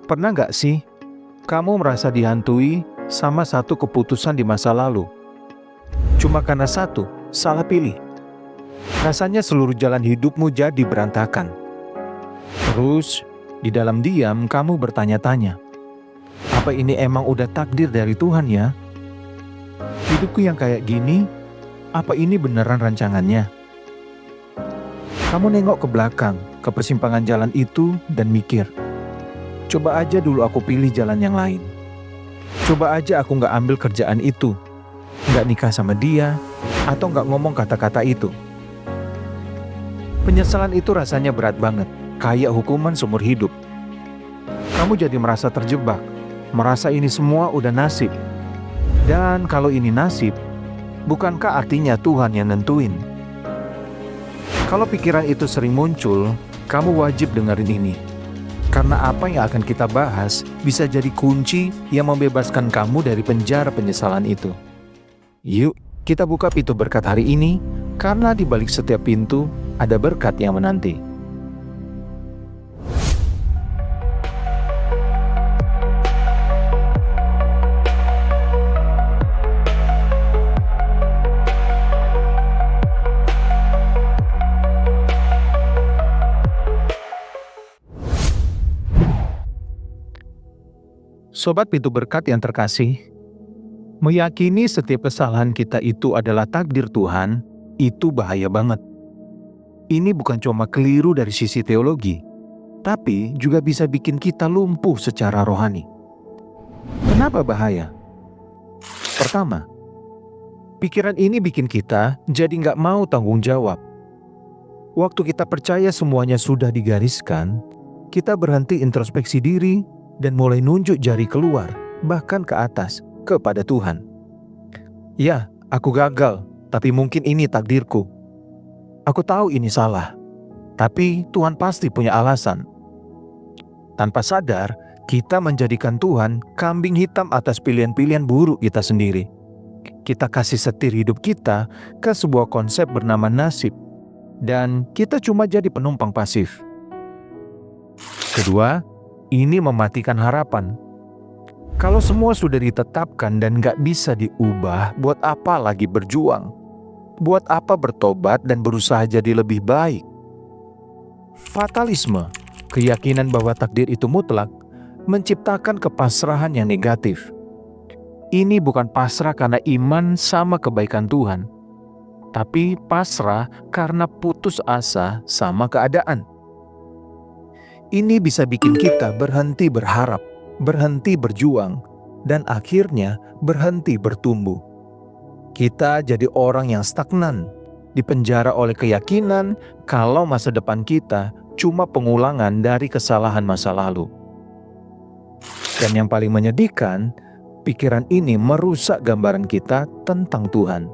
Pernah nggak sih kamu merasa dihantui sama satu keputusan di masa lalu? Cuma karena satu, salah pilih. Rasanya seluruh jalan hidupmu jadi berantakan. Terus, di dalam diam kamu bertanya-tanya, apa ini emang udah takdir dari Tuhan ya? Hidupku yang kayak gini, apa ini beneran rancangannya? Kamu nengok ke belakang, ke persimpangan jalan itu dan mikir, coba aja dulu aku pilih jalan yang lain. Coba aja aku nggak ambil kerjaan itu, nggak nikah sama dia, atau nggak ngomong kata-kata itu. Penyesalan itu rasanya berat banget, kayak hukuman seumur hidup. Kamu jadi merasa terjebak, merasa ini semua udah nasib. Dan kalau ini nasib, bukankah artinya Tuhan yang nentuin? Kalau pikiran itu sering muncul, kamu wajib dengerin ini. Karena apa yang akan kita bahas bisa jadi kunci yang membebaskan kamu dari penjara penyesalan itu. Yuk, kita buka pintu berkat hari ini, karena di balik setiap pintu ada berkat yang menanti. Sobat pintu berkat yang terkasih, meyakini setiap kesalahan kita itu adalah takdir Tuhan, itu bahaya banget. Ini bukan cuma keliru dari sisi teologi, tapi juga bisa bikin kita lumpuh secara rohani. Kenapa bahaya? Pertama, pikiran ini bikin kita jadi nggak mau tanggung jawab. Waktu kita percaya semuanya sudah digariskan, kita berhenti introspeksi diri dan mulai nunjuk jari keluar, bahkan ke atas, kepada Tuhan. Ya, aku gagal, tapi mungkin ini takdirku. Aku tahu ini salah, tapi Tuhan pasti punya alasan. Tanpa sadar, kita menjadikan Tuhan kambing hitam atas pilihan-pilihan buruk kita sendiri. Kita kasih setir hidup kita ke sebuah konsep bernama nasib, dan kita cuma jadi penumpang pasif. Kedua, ini mematikan harapan. Kalau semua sudah ditetapkan dan gak bisa diubah, buat apa lagi berjuang? Buat apa bertobat dan berusaha jadi lebih baik? Fatalisme, keyakinan bahwa takdir itu mutlak, menciptakan kepasrahan yang negatif. Ini bukan pasrah karena iman sama kebaikan Tuhan, tapi pasrah karena putus asa sama keadaan. Ini bisa bikin kita berhenti berharap, berhenti berjuang, dan akhirnya berhenti bertumbuh. Kita jadi orang yang stagnan, dipenjara oleh keyakinan kalau masa depan kita cuma pengulangan dari kesalahan masa lalu. Dan yang paling menyedihkan, pikiran ini merusak gambaran kita tentang Tuhan.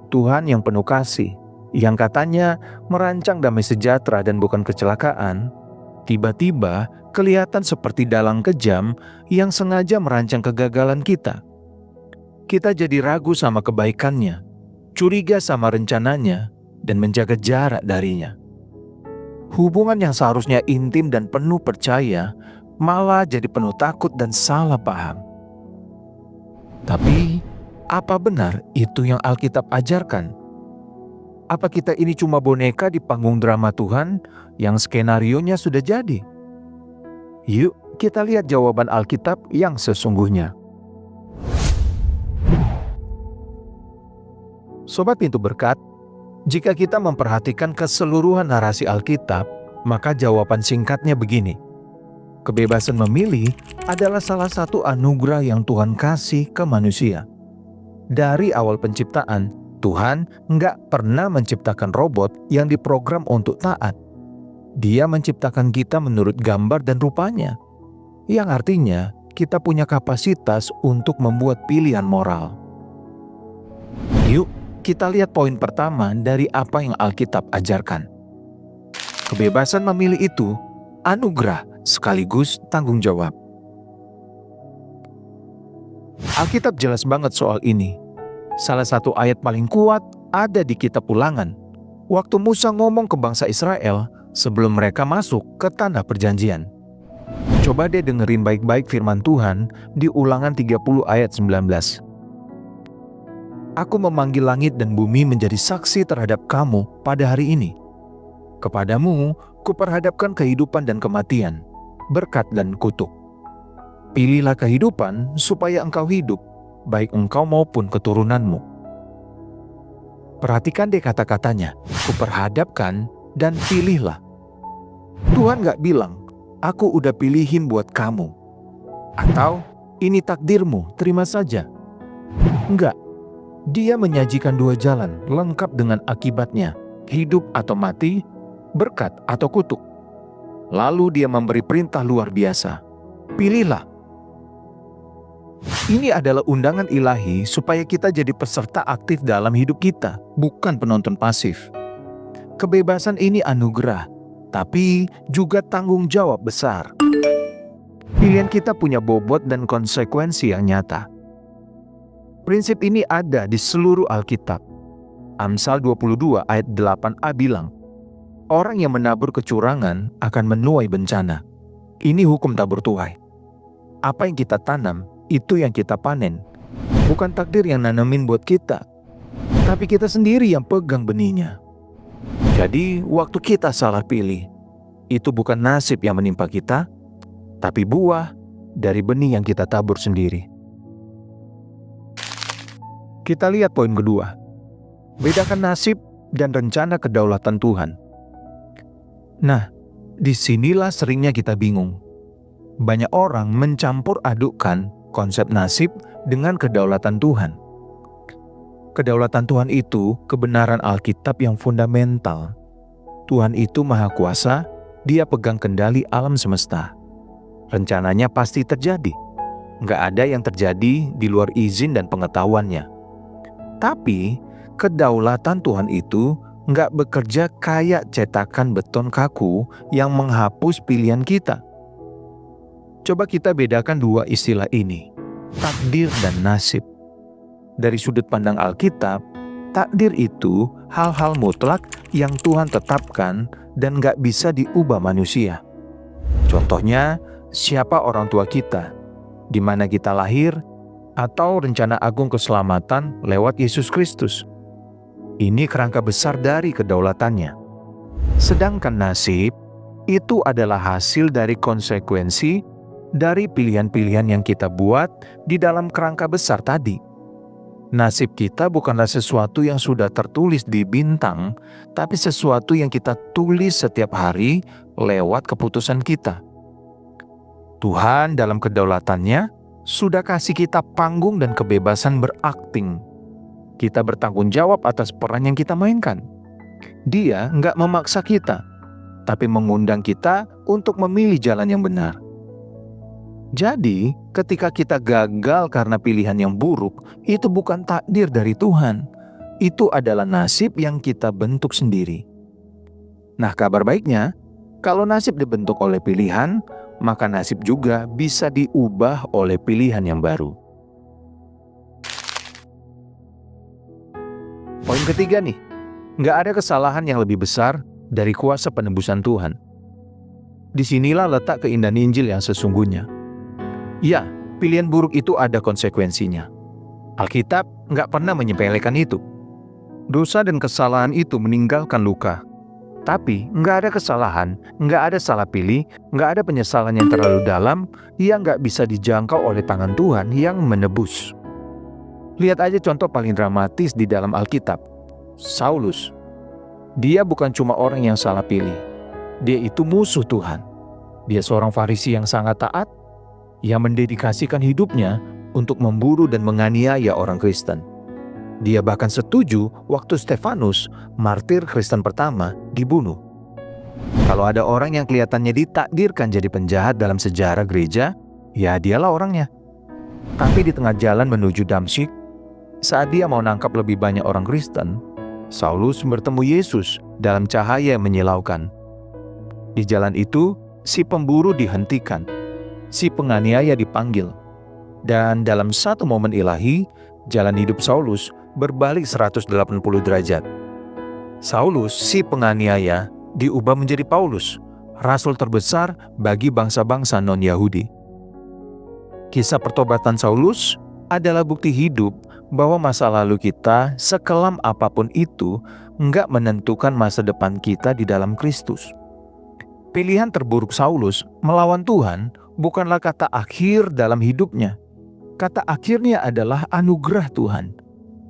Tuhan yang penuh kasih, yang katanya merancang damai sejahtera dan bukan kecelakaan, tiba-tiba kelihatan seperti dalang kejam yang sengaja merancang kegagalan kita. Kita jadi ragu sama kebaikannya, curiga sama rencananya, dan menjaga jarak darinya. Hubungan yang seharusnya intim dan penuh percaya malah jadi penuh takut dan salah paham. Tapi, apa benar itu yang Alkitab ajarkan? Apa kita ini cuma boneka di panggung drama Tuhan yang skenarionya sudah jadi? Yuk, kita lihat jawaban Alkitab yang sesungguhnya. Sobat pintu berkat, jika kita memperhatikan keseluruhan narasi Alkitab, maka jawaban singkatnya begini. Kebebasan memilih adalah salah satu anugerah yang Tuhan kasih ke manusia. Dari awal penciptaan, Tuhan nggak pernah menciptakan robot yang diprogram untuk taat. Dia menciptakan kita menurut gambar dan rupanya, yang artinya kita punya kapasitas untuk membuat pilihan moral. Yuk, kita lihat poin pertama dari apa yang Alkitab ajarkan. Kebebasan memilih itu anugerah sekaligus tanggung jawab. Alkitab jelas banget soal ini. Salah satu ayat paling kuat ada di kitab Ulangan. Waktu Musa ngomong ke bangsa Israel sebelum mereka masuk ke tanah perjanjian. Coba deh dengerin baik-baik firman Tuhan di Ulangan 30 ayat 19. Aku memanggil langit dan bumi menjadi saksi terhadap kamu pada hari ini. Kepadamu kuperhadapkan kehidupan dan kematian, berkat dan kutuk. Pilihlah kehidupan supaya engkau hidup, baik engkau maupun keturunanmu. Perhatikan deh kata-katanya, kuperhadapkan dan pilihlah. Tuhan gak bilang, aku udah pilihin buat kamu. Atau, ini takdirmu, terima saja. Enggak, dia menyajikan dua jalan, lengkap dengan akibatnya, hidup atau mati, berkat atau kutuk. Lalu dia memberi perintah luar biasa, pilihlah. Ini adalah undangan ilahi supaya kita jadi peserta aktif dalam hidup kita, bukan penonton pasif. Kebebasan ini anugerah, tapi juga tanggung jawab besar. Pilihan kita punya bobot dan konsekuensi yang nyata. Prinsip ini ada di seluruh Alkitab. Amsal 22 ayat 8a bilang, orang yang menabur kecurangan akan menuai bencana. Ini hukum tabur tuai. Apa yang kita tanam, itu yang kita panen. Bukan takdir yang nanamin buat kita, tapi kita sendiri yang pegang benihnya. Jadi, waktu kita salah pilih, itu bukan nasib yang menimpa kita, tapi buah dari benih yang kita tabur sendiri. Kita lihat poin kedua. Bedakan nasib dan rencana kedaulatan Tuhan. Nah, disinilah seringnya kita bingung. Banyak orang mencampur adukkan konsep nasib dengan kedaulatan Tuhan. Kedaulatan Tuhan itu kebenaran Alkitab yang fundamental. Tuhan itu Maha Kuasa, Dia pegang kendali alam semesta. Rencananya pasti terjadi. Nggak ada yang terjadi di luar izin dan pengetahuannya. Tapi, kedaulatan Tuhan itu nggak bekerja kayak cetakan beton kaku yang menghapus pilihan kita. Coba kita bedakan dua istilah ini, takdir dan nasib. Dari sudut pandang Alkitab, takdir itu hal-hal mutlak yang Tuhan tetapkan dan gak bisa diubah manusia. Contohnya, siapa orang tua kita, di mana kita lahir, atau rencana agung keselamatan lewat Yesus Kristus. Ini kerangka besar dari kedaulatannya. Sedangkan nasib, itu adalah hasil dari konsekuensi dari pilihan-pilihan yang kita buat di dalam kerangka besar tadi. Nasib kita bukanlah sesuatu yang sudah tertulis di bintang, tapi sesuatu yang kita tulis setiap hari lewat keputusan kita. Tuhan dalam kedaulatannya sudah kasih kita panggung dan kebebasan berakting. Kita bertanggung jawab atas peran yang kita mainkan. Dia nggak memaksa kita, tapi mengundang kita untuk memilih jalan yang benar. Jadi, ketika kita gagal karena pilihan yang buruk, itu bukan takdir dari Tuhan. Itu adalah nasib yang kita bentuk sendiri. Nah, kabar baiknya, kalau nasib dibentuk oleh pilihan, maka nasib juga bisa diubah oleh pilihan yang baru. Poin ketiga nih, nggak ada kesalahan yang lebih besar dari kuasa penebusan Tuhan. Disinilah letak keindahan Injil yang sesungguhnya. Ya, pilihan buruk itu ada konsekuensinya. Alkitab nggak pernah menyepelekan itu. Dosa dan kesalahan itu meninggalkan luka. Tapi nggak ada kesalahan, nggak ada salah pilih, nggak ada penyesalan yang terlalu dalam yang nggak bisa dijangkau oleh tangan Tuhan yang menebus. Lihat aja contoh paling dramatis di dalam Alkitab, Saulus. Dia bukan cuma orang yang salah pilih. Dia itu musuh Tuhan. Dia seorang Farisi yang sangat taat, yang mendedikasikan hidupnya untuk memburu dan menganiaya orang Kristen. Dia bahkan setuju waktu Stefanus, martir Kristen pertama, dibunuh. Kalau ada orang yang kelihatannya ditakdirkan jadi penjahat dalam sejarah gereja, ya dialah orangnya. Tapi di tengah jalan menuju Damsyik, saat dia mau nangkap lebih banyak orang Kristen, Saulus bertemu Yesus dalam cahaya yang menyilaukan. Di jalan itu, si pemburu dihentikan. Si penganiaya dipanggil. Dan dalam satu momen ilahi, jalan hidup Saulus berbalik 180 derajat. Saulus, si penganiaya, diubah menjadi Paulus, rasul terbesar bagi bangsa-bangsa non-Yahudi. Kisah pertobatan Saulus adalah bukti hidup bahwa masa lalu kita, sekelam apapun itu, enggak menentukan masa depan kita di dalam Kristus. Pilihan terburuk Saulus melawan Tuhan bukanlah kata akhir dalam hidupnya. Kata akhirnya adalah anugerah Tuhan.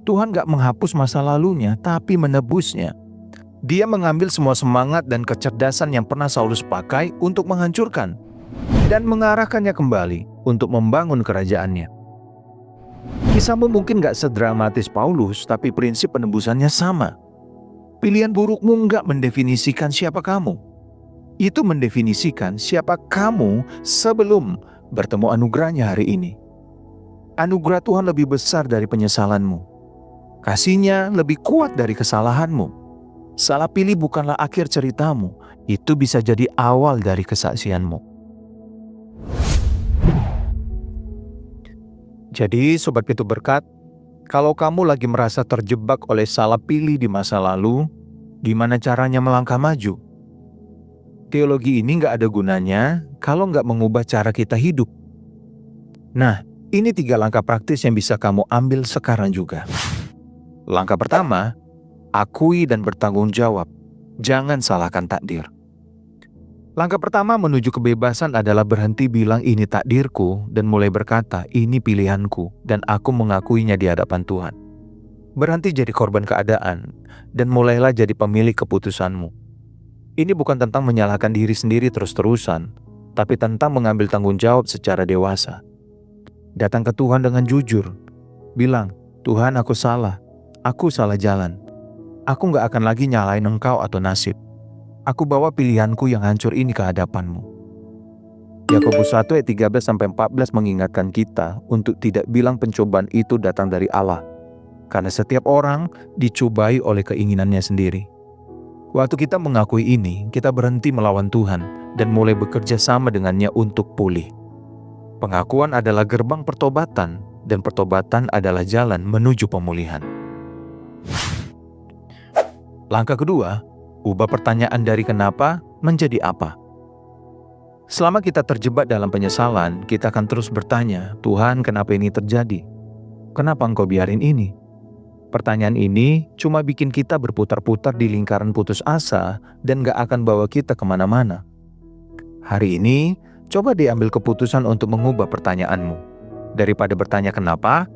Tuhan gak menghapus masa lalunya, tapi menebusnya. Dia mengambil semua semangat dan kecerdasan yang pernah Saulus pakai untuk menghancurkan dan mengarahkannya kembali untuk membangun kerajaannya. Kisahmu mungkin gak sedramatis Paulus, tapi prinsip penebusannya sama. Pilihan burukmu gak mendefinisikan siapa kamu. Itu mendefinisikan siapa kamu sebelum bertemu anugerahnya hari ini. Anugerah Tuhan lebih besar dari penyesalanmu. Kasih-Nya lebih kuat dari kesalahanmu. Salah pilih bukanlah akhir ceritamu, itu bisa jadi awal dari kesaksianmu. Jadi Sobat Pintu Berkat, kalau kamu lagi merasa terjebak oleh salah pilih di masa lalu, gimana caranya melangkah maju? Teologi ini gak ada gunanya kalau gak mengubah cara kita hidup. Nah, ini 3 langkah praktis yang bisa kamu ambil sekarang juga. Langkah pertama, akui dan bertanggung jawab. Jangan salahkan takdir. Langkah pertama menuju kebebasan adalah berhenti bilang ini takdirku dan mulai berkata ini pilihanku dan aku mengakuinya di hadapan Tuhan. Berhenti jadi korban keadaan dan mulailah jadi pemilik keputusanmu. Ini bukan tentang menyalahkan diri sendiri terus-terusan, tapi tentang mengambil tanggung jawab secara dewasa. Datang ke Tuhan dengan jujur. Bilang, Tuhan aku salah jalan. Aku gak akan lagi nyalain Engkau atau nasib. Aku bawa pilihanku yang hancur ini ke hadapan-Mu. Yakobus 1 ayat 13-14 mengingatkan kita untuk tidak bilang pencobaan itu datang dari Allah. Karena setiap orang dicobai oleh keinginannya sendiri. Waktu kita mengakui ini, kita berhenti melawan Tuhan dan mulai bekerja sama dengannya untuk pulih. Pengakuan adalah gerbang pertobatan dan pertobatan adalah jalan menuju pemulihan. Langkah kedua, ubah pertanyaan dari kenapa menjadi apa. Selama kita terjebak dalam penyesalan, kita akan terus bertanya, Tuhan kenapa ini terjadi? Kenapa Engkau biarin ini? Pertanyaan ini cuma bikin kita berputar-putar di lingkaran putus asa dan gak akan bawa kita kemana-mana. Hari ini, coba diambil keputusan untuk mengubah pertanyaanmu. Daripada bertanya kenapa,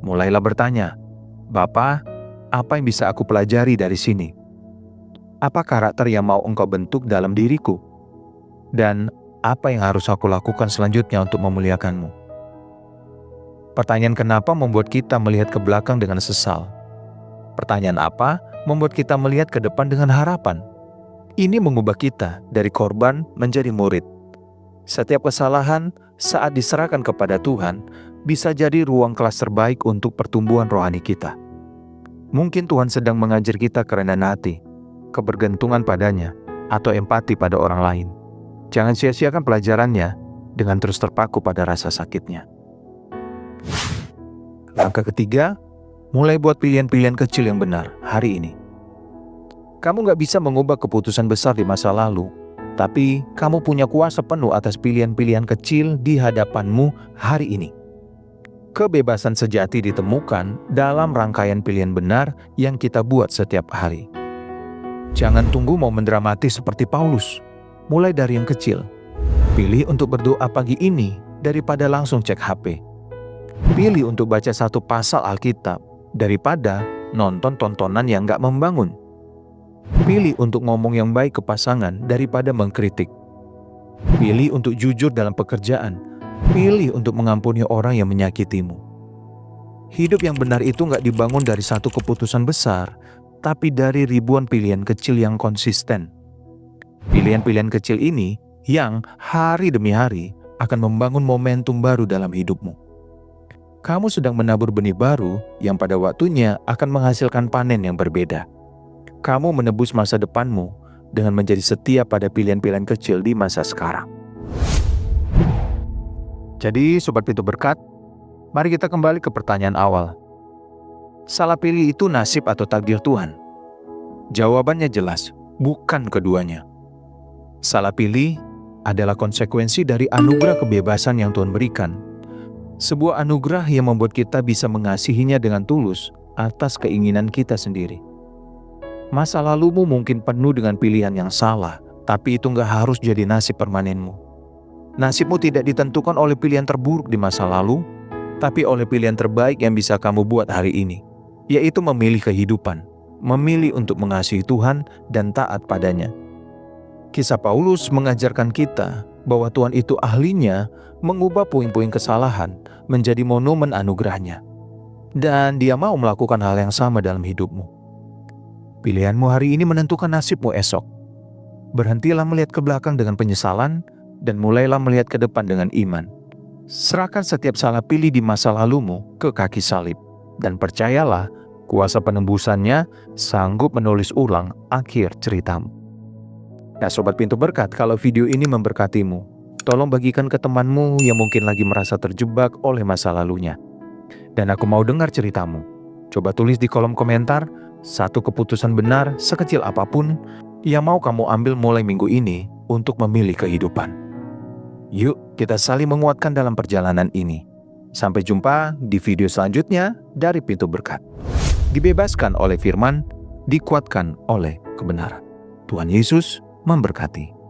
mulailah bertanya, Bapa, apa yang bisa aku pelajari dari sini? Apa karakter yang mau Engkau bentuk dalam diriku? Dan apa yang harus aku lakukan selanjutnya untuk memuliakan-Mu? Pertanyaan kenapa membuat kita melihat ke belakang dengan sesal. Pertanyaan apa membuat kita melihat ke depan dengan harapan. Ini mengubah kita dari korban menjadi murid. Setiap kesalahan saat diserahkan kepada Tuhan bisa jadi ruang kelas terbaik untuk pertumbuhan rohani kita. Mungkin Tuhan sedang mengajar kita kerendahan hati, kebergantungan padanya, atau empati pada orang lain. Jangan sia-siakan pelajarannya dengan terus terpaku pada rasa sakitnya. Langkah ketiga, mulai buat pilihan-pilihan kecil yang benar hari ini. Kamu gak bisa mengubah keputusan besar di masa lalu, tapi kamu punya kuasa penuh atas pilihan-pilihan kecil di hadapanmu hari ini. Kebebasan sejati ditemukan dalam rangkaian pilihan benar yang kita buat setiap hari. Jangan tunggu momen dramatis seperti Paulus. Mulai dari yang kecil. Pilih untuk berdoa pagi ini daripada langsung cek HP. Pilih untuk baca satu pasal Alkitab daripada nonton tontonan yang gak membangun. Pilih untuk ngomong yang baik ke pasangan daripada mengkritik. Pilih untuk jujur dalam pekerjaan. Pilih untuk mengampuni orang yang menyakitimu. Hidup yang benar itu gak dibangun dari satu keputusan besar, tapi dari ribuan pilihan kecil yang konsisten. Pilihan-pilihan kecil ini yang hari demi hari akan membangun momentum baru dalam hidupmu. Kamu sedang menabur benih baru yang pada waktunya akan menghasilkan panen yang berbeda. Kamu menebus masa depanmu dengan menjadi setia pada pilihan-pilihan kecil di masa sekarang. Jadi, Sobat Pintu Berkat, mari kita kembali ke pertanyaan awal. Salah pilih itu nasib atau takdir Tuhan? Jawabannya jelas, bukan keduanya. Salah pilih adalah konsekuensi dari anugerah kebebasan yang Tuhan berikan. Sebuah anugerah yang membuat kita bisa mengasihinya dengan tulus atas keinginan kita sendiri. Masa lalumu mungkin penuh dengan pilihan yang salah, tapi itu nggak harus jadi nasib permanenmu. Nasibmu tidak ditentukan oleh pilihan terburuk di masa lalu, tapi oleh pilihan terbaik yang bisa kamu buat hari ini, yaitu memilih kehidupan, memilih untuk mengasihi Tuhan dan taat padanya. Kisah Paulus mengajarkan kita bahwa Tuhan itu ahlinya mengubah puing-puing kesalahan menjadi monumen anugerahnya. Dan Dia mau melakukan hal yang sama dalam hidupmu. Pilihanmu hari ini menentukan nasibmu esok. Berhentilah melihat ke belakang dengan penyesalan dan mulailah melihat ke depan dengan iman. Serahkan setiap salah pilih di masa lalumu ke kaki salib. Dan percayalah, kuasa penembusannya sanggup menulis ulang akhir ceritamu. Nah Sobat Pintu Berkat, kalau video ini memberkatimu, tolong bagikan ke temanmu yang mungkin lagi merasa terjebak oleh masa lalunya. Dan aku mau dengar ceritamu. Coba tulis di kolom komentar satu keputusan benar sekecil apapun yang mau kamu ambil mulai minggu ini untuk memilih kehidupan. Yuk kita saling menguatkan dalam perjalanan ini. Sampai jumpa di video selanjutnya dari Pintu Berkat. Dibebaskan oleh firman, dikuatkan oleh kebenaran. Tuhan Yesus memberkati.